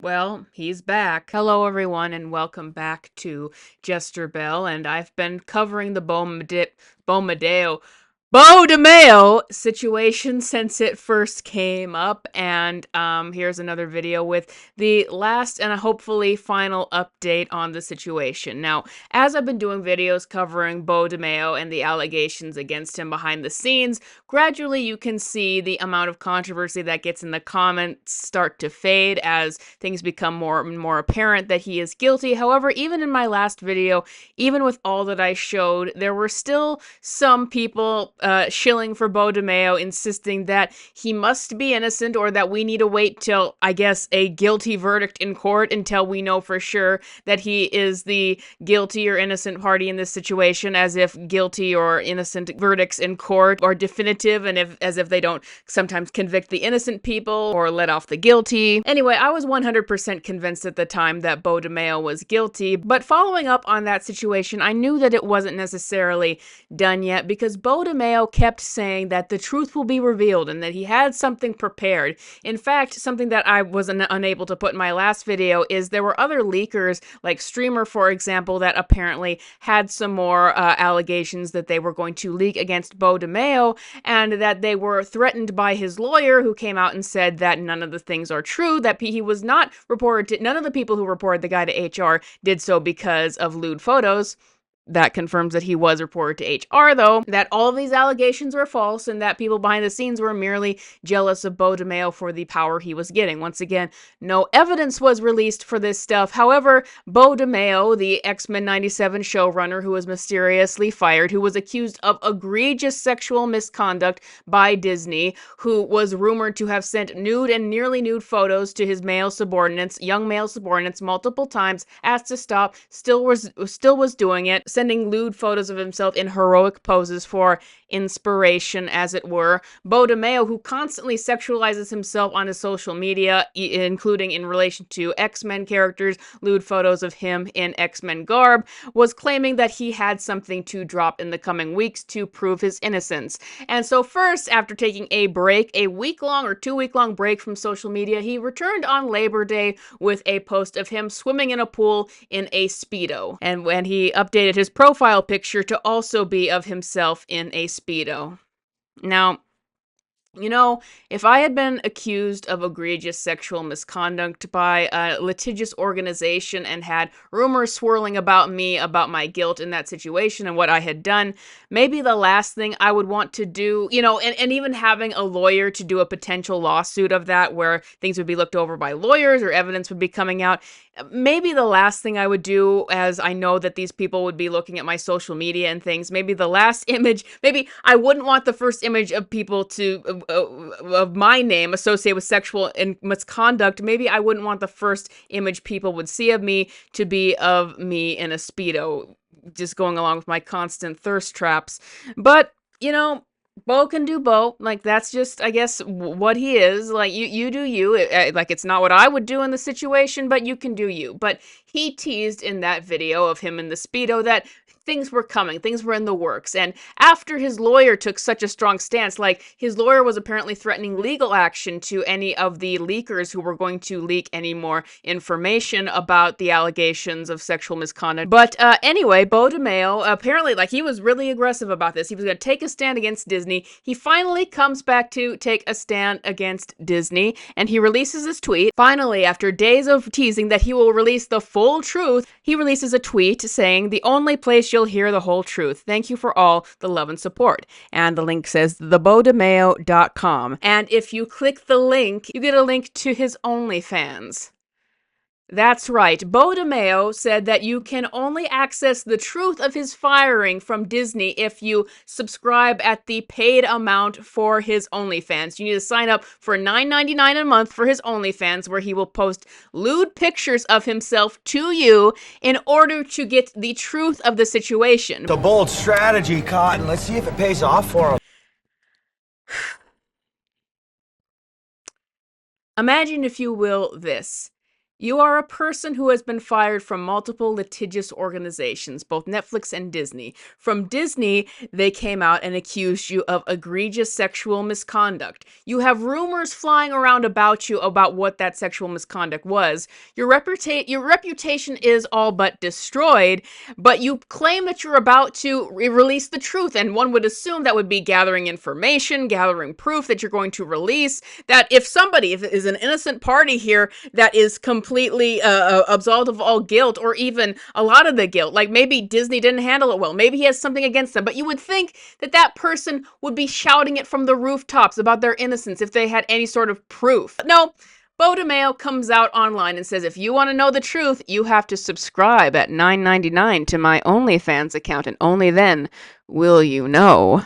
Well, he's back. Hello, everyone, and welcome back to JesterBell. And I've been covering the Bo DeMayo situation since it first came up. And here's another video with the last and hopefully final update on the situation. Now, as I've been doing videos covering Bo DeMayo and the allegations against him behind the scenes, gradually you can see the amount of controversy that gets in the comments start to fade as things become more and more apparent that he is guilty. However, even in my last video, even with all that I showed, there were still some people shilling for Bo DeMayo, insisting that he must be innocent or that we need to wait till, I guess, a guilty verdict in court until we know for sure that he is the guilty or innocent party in this situation, as if guilty or innocent verdicts in court are definitive and as if they don't sometimes convict the innocent people or let off the guilty. Anyway, I was 100% convinced at the time that Bo DeMayo was guilty, but following up on that situation, I knew that it wasn't necessarily done yet because Bo DeMayo kept saying that the truth will be revealed and that he had something prepared. In fact, something that I was unable to put in my last video is there were other leakers, like Streamer, for example, that apparently had some more allegations that they were going to leak against Bo DeMayo, and that they were threatened by his lawyer, who came out and said that none of the things are true, that he was not reported to, none of the people who reported the guy to HR did so because of lewd photos. That confirms that he was reported to HR, though, that all of these allegations were false and that people behind the scenes were merely jealous of Bo DeMayo for the power he was getting. Once again, no evidence was released for this stuff. However, Bo DeMayo, the X-Men 97 showrunner who was mysteriously fired, who was accused of egregious sexual misconduct by Disney, who was rumored to have sent nude and nearly nude photos to his male subordinates, young male subordinates, multiple times, asked to stop, still was doing it, sending lewd photos of himself in heroic poses for inspiration, as it were. Bo DeMayo, who constantly sexualizes himself on his social media, including in relation to X-Men characters, lewd photos of him in X-Men garb, was claiming that he had something to drop in the coming weeks to prove his innocence. And so first, after taking a break, a week-long or 2-week-long break from social media, he returned on Labor Day with a post of him swimming in a pool in a Speedo. And when he updated his profile picture to also be of himself in a Speedo. Now, you know, if I had been accused of egregious sexual misconduct by a litigious organization and had rumors swirling about me, about my guilt in that situation and what I had done, maybe the last thing I would want to do, and even having a lawyer to do a potential lawsuit of that where things would be looked over by lawyers or evidence would be coming out, maybe the last thing I would do, as I know that these people would be looking at my social media and things, maybe the last image, maybe I wouldn't want the first image of people of my name associated with sexual misconduct. Maybe I wouldn't want the first image people would see of me to be of me in a Speedo, just going along with my constant thirst traps. But, Bo can do Bo. Like, that's just, I guess, what he is. Like, you do you. Like, it's not what I would do in the situation, but you can do you. But he teased in that video of him in the Speedo that things were coming, things were in the works. And after his lawyer took such a strong stance, like, his lawyer was apparently threatening legal action to any of the leakers who were going to leak any more information about the allegations of sexual misconduct. But anyway, Bo DeMayo, apparently, like, he was really aggressive about this. He was going to take a stand against Disney. He finally comes back to take a stand against Disney, and he releases his tweet. Finally, after days of teasing that he will release the full truth, he releases a tweet saying, "The only place you'll hear the whole truth. Thank you for all the love and support." And the link says thebodemayo.com. And if you click the link, you get a link to his OnlyFans. That's right. Bo DeMayo said that you can only access the truth of his firing from Disney if you subscribe at the paid amount for his OnlyFans. You need to sign up for $9.99 a month for his OnlyFans, where he will post lewd pictures of himself to you in order to get the truth of the situation. The bold strategy, Cotton. Let's see if it pays off for him. Imagine, if you will, this. You are a person who has been fired from multiple litigious organizations, both Netflix and Disney. From Disney, they came out and accused you of egregious sexual misconduct. You have rumors flying around about you about what that sexual misconduct was. Your reputation is all but destroyed, but you claim that you're about to release the truth, and one would assume that would be gathering information, gathering proof that you're going to release, that if somebody is an innocent party here that is completely absolved of all guilt, or even a lot of the guilt, like maybe Disney didn't handle it well, maybe he has something against them, but you would think that that person would be shouting it from the rooftops about their innocence if they had any sort of proof. But no, Bo DeMayo comes out online and says, if you want to know the truth, you have to subscribe at $9.99 to my OnlyFans account, and only then will you know.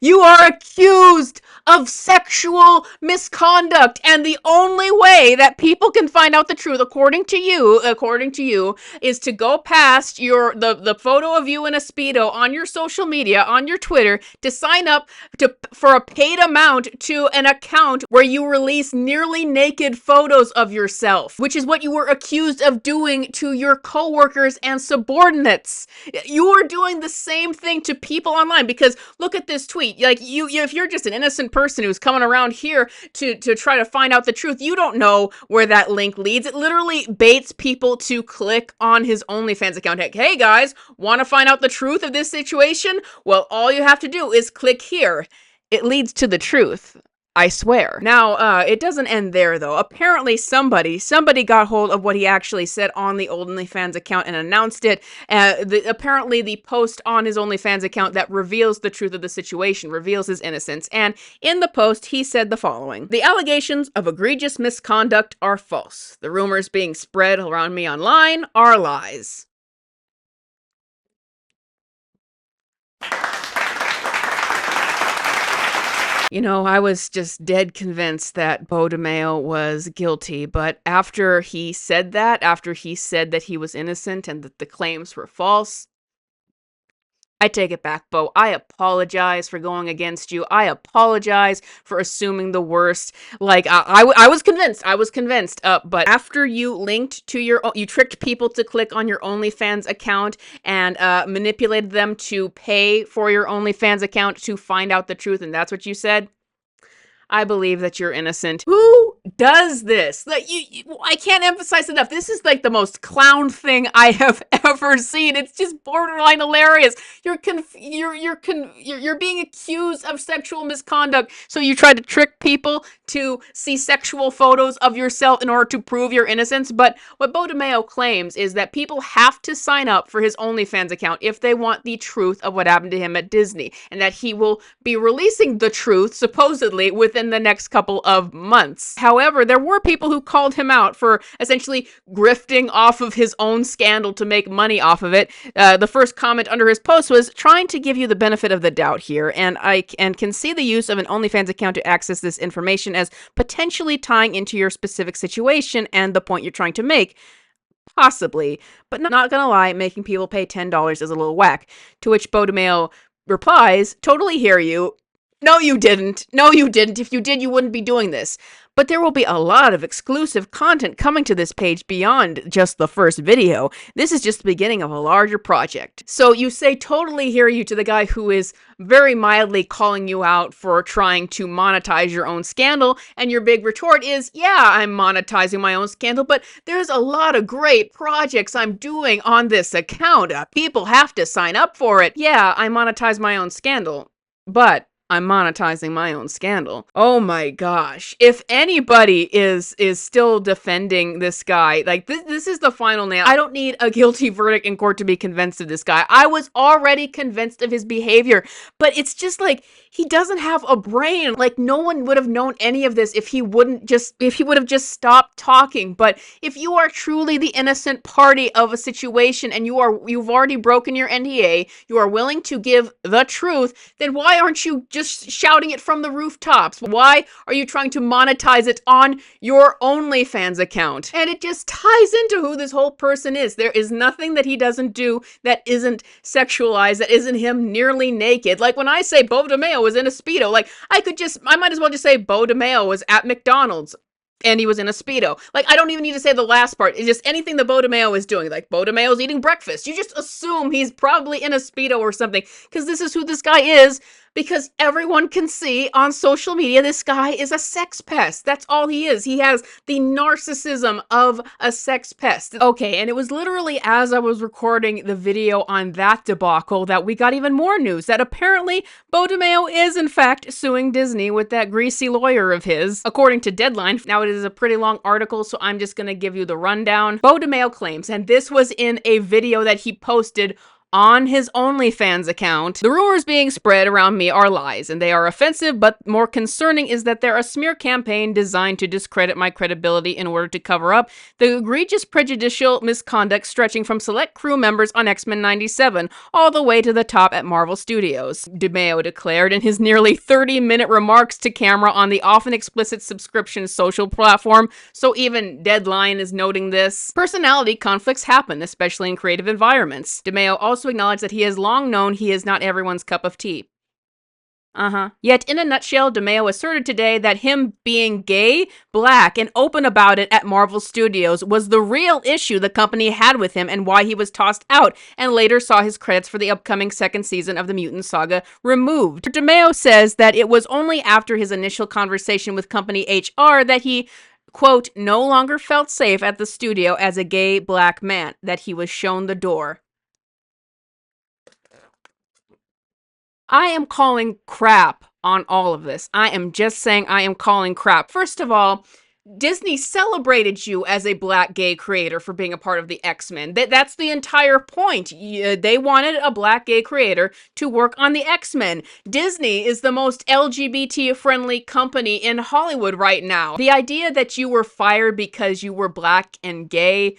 You are accused of sexual misconduct, and the only way that people can find out the truth, according to you, is to go past the photo of you in a Speedo on your social media, on your Twitter, to sign up for a paid amount to an account where you release nearly naked photos of yourself, which is what you were accused of doing to your coworkers and subordinates. You are doing the same thing to people online, because look at this tweet. Like, you if you're just an innocent person who's coming around here to try to find out the truth, you don't know where that link leads. It literally baits people to click on his OnlyFans account. Hey guys, want to find out the truth of this situation? Well, all you have to do is click here. It leads to the truth, I swear. Now, it doesn't end there, though. Apparently somebody got hold of what he actually said on the OnlyFans account and announced it. Apparently the post on his OnlyFans account that reveals the truth of the situation, reveals his innocence. And in the post, he said the following: "The allegations of egregious misconduct are false. The rumors being spread around me online are lies." You know, I was just dead convinced that Bo DeMayo was guilty, but after he said that he was innocent and that the claims were false, I take it back, Bo. I apologize for going against you. I apologize for assuming the worst. Like, I was convinced, but after you linked to you tricked people to click on your OnlyFans account and manipulated them to pay for your OnlyFans account to find out the truth, and that's what you said, I believe that you're innocent. Who does this? Like, I can't emphasize enough. This is like the most clown thing I have ever seen. It's just borderline hilarious. You're being accused of sexual misconduct, so you try to trick people to see sexual photos of yourself in order to prove your innocence. But what Bo DeMayo claims is that people have to sign up for his OnlyFans account if they want the truth of what happened to him at Disney, and that he will be releasing the truth, supposedly, within the next couple of months. However, there were people who called him out for essentially grifting off of his own scandal to make money off of it. The first comment under his post was trying to give you the benefit of the doubt here, and I can see the use of an OnlyFans account to access this information as potentially tying into your specific situation and the point you're trying to make. Possibly, but not gonna lie, making people pay $10 is a little whack. To which Bo DeMayo replies, "Totally hear you. No, you didn't. No, you didn't. If you did, you wouldn't be doing this. But there will be a lot of exclusive content coming to this page beyond just the first video. This is just the beginning of a larger project." So you say "totally hear you" to the guy who is very mildly calling you out for trying to monetize your own scandal, and your big retort is, "Yeah, I'm monetizing my own scandal, but there's a lot of great projects I'm doing on this account. People have to sign up for it. Yeah, I monetize my own scandal, but I'm monetizing my own scandal." Oh my gosh. If anybody is still defending this guy, like this is the final nail. I don't need a guilty verdict in court to be convinced of this guy. I was already convinced of his behavior, but it's just like, he doesn't have a brain. Like, no one would have known any of this if he would have just stopped talking. But if you are truly the innocent party of a situation and you've already broken your NDA, you are willing to give the truth, then why aren't you just shouting it from the rooftops? Why are you trying to monetize it on your OnlyFans account? And it just ties into who this whole person is. There is nothing that he doesn't do that isn't sexualized, that isn't him nearly naked. Like, when I say Bo DeMayo was in a Speedo, like, I might as well just say Bo DeMayo was at McDonald's. And he was in a Speedo. Like, I don't even need to say the last part. It's just anything that Bo DeMayo is doing. Like, Bo DeMayo's eating breakfast. You just assume he's probably in a Speedo or something, because this is who this guy is, because everyone can see on social media this guy is a sex pest. That's all he is. He has the narcissism of a sex pest. Okay, and it was literally as I was recording the video on that debacle that we got even more news that apparently Bo DeMayo is in fact suing Disney with that greasy lawyer of his, according to Deadline. Now, it is a pretty long article, so I'm just gonna give you the rundown. Bo DeMayo claims, and this was in a video that he posted on his OnlyFans account, the rumors being spread around me are lies, and they are offensive, but more concerning is that they're a smear campaign designed to discredit my credibility in order to cover up the egregious prejudicial misconduct stretching from select crew members on X-Men 97 all the way to the top at Marvel Studios, DeMayo declared in his nearly 30-minute remarks to camera on the often explicit subscription social platform, so even Deadline is noting this. Personality conflicts happen, especially in creative environments. DeMayo also acknowledged that he has long known he is not everyone's cup of tea. Yet, in a nutshell, DeMayo asserted today that him being gay, black, and open about it at Marvel Studios was the real issue the company had with him and why he was tossed out, and later saw his credits for the upcoming second season of the Mutant Saga removed. DeMayo says that it was only after his initial conversation with company HR that he, quote, no longer felt safe at the studio as a gay black man, that he was shown the door. I am calling crap on all of this. I am just saying I am calling crap. First of all, Disney celebrated you as a black gay creator for being a part of the X-Men. That's the entire point. They wanted a black gay creator to work on the X-Men. Disney is the most LGBT-friendly company in Hollywood right now. The idea that you were fired because you were black and gay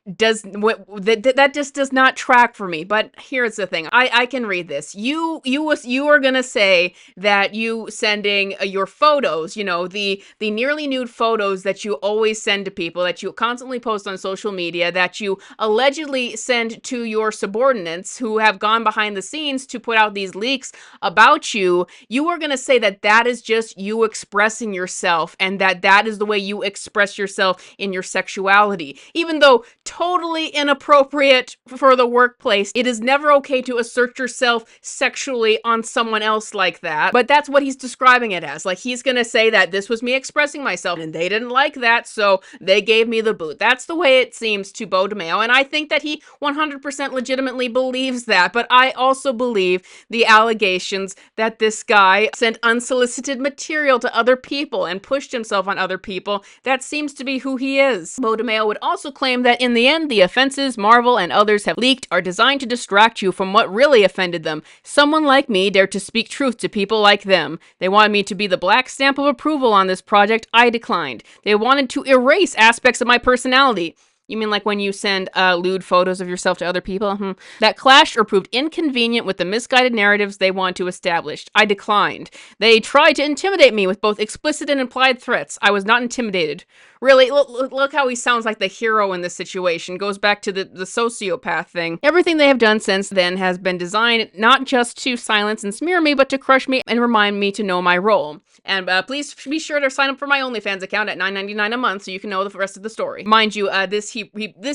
that just does not track for me. But here's the thing, I can read this. You are gonna say that you sending your photos, you know, the nearly nude photos that you always send to people, that you constantly post on social media, that you allegedly send to your subordinates who have gone behind the scenes to put out these leaks about you. You are gonna say that that is just you expressing yourself, and that is the way you express yourself in your sexuality, even though totally inappropriate for the workplace. It is never okay to assert yourself sexually on someone else like that. But that's what he's describing it as. Like, he's gonna say that this was me expressing myself and they didn't like that, so they gave me the boot. That's the way it seems to Bo DeMayo, and I think that he 100% legitimately believes that. But I also believe the allegations that this guy sent unsolicited material to other people and pushed himself on other people. That seems to be who he is. Bo DeMayo would also claim that in the end, the offenses Marvel and others have leaked are designed to distract you from what really offended them. Someone like me dared to speak truth to people like them. They wanted me to be the black stamp of approval on this project. I declined. They wanted to erase aspects of my personality. You mean like when you send lewd photos of yourself to other people? That clashed or proved inconvenient with the misguided narratives they want to establish. I declined. They tried to intimidate me with both explicit and implied threats. I was not intimidated. Really, look how he sounds like the hero in this situation. Goes back to the sociopath thing. Everything they have done since then has been designed not just to silence and smear me, but to crush me and remind me to know my role. And please be sure to sign up for my OnlyFans account at $9.99 a month so you can know the rest of the story. Mind you, this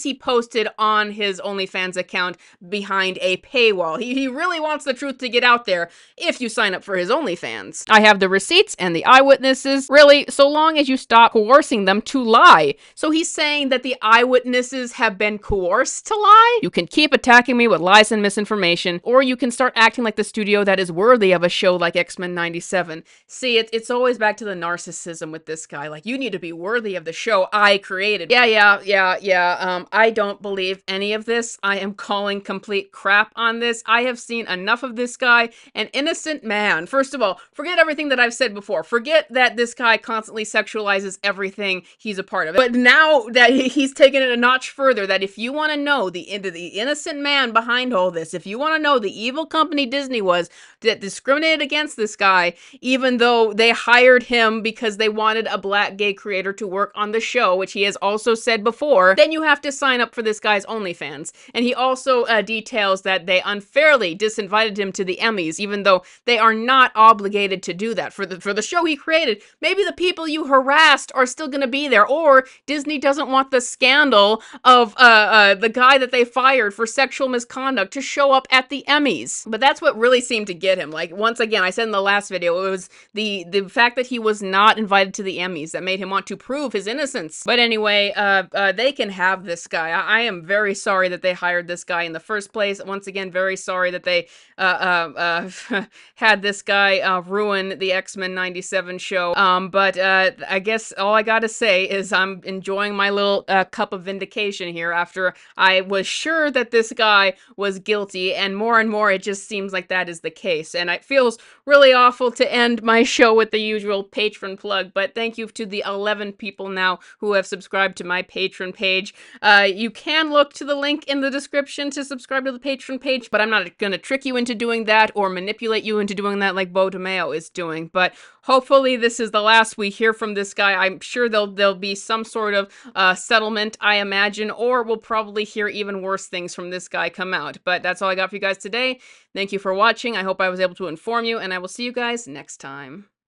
he posted on his OnlyFans account behind a paywall. He really wants the truth to get out there if you sign up for his OnlyFans. I have the receipts and the eyewitnesses. Really, so long as you stop coercing them to lie. So he's saying that the eyewitnesses have been coerced to lie? You can keep attacking me with lies and misinformation, or you can start acting like the studio that is worthy of a show like X-Men 97. See, it's always back to the narcissism with this guy. Like, you need to be worthy of the show I created. Yeah. I don't believe any of this. I am calling complete crap on this. I have seen enough of this guy. An innocent man. First of all, forget everything that I've said before. Forget that this guy constantly sexualizes everything he's a part of. But now that he's taken it a notch further, that if you want to know the innocent man behind all this, if you want to know the evil company Disney was that discriminated against this guy, even though they hired him because they wanted a black gay creator to work on the show, which he has also said before, then you have to sign up for this guy's OnlyFans. And he also details that they unfairly disinvited him to the Emmys, even though they are not obligated to do that. For the show he created, maybe the people you harassed are still going to be there, or Disney doesn't want the scandal of the guy that they fired for sexual misconduct to show up at the Emmys. But that's what really seemed to get him. Like, once again, I said in the last video, it was the fact that he was not invited to the Emmys that made him want to prove his innocence. But anyway, they can have this guy. I am very sorry that they hired this guy in the first place. Once again, very sorry that they had this guy ruin the X-Men 97 show. But I guess all I gotta say is I'm enjoying my little cup of vindication here after I was sure that this guy was guilty, and more it just seems like that is the case. And it feels really awful to end my show with the usual patron plug, but thank you to the 11 people now who have subscribed to my Patreon page. You can look to the link in the description to subscribe to the Patreon page, but I'm not gonna trick you into doing that or manipulate you into doing that like DeMayo is doing. But hopefully this is the last we hear from this guy. I'm sure there'll be some sort of settlement, I imagine, or we'll probably hear even worse things from this guy come out. But that's all I got for you guys today. Thank you for watching. I hope I was able to inform you, and I will see you guys next time.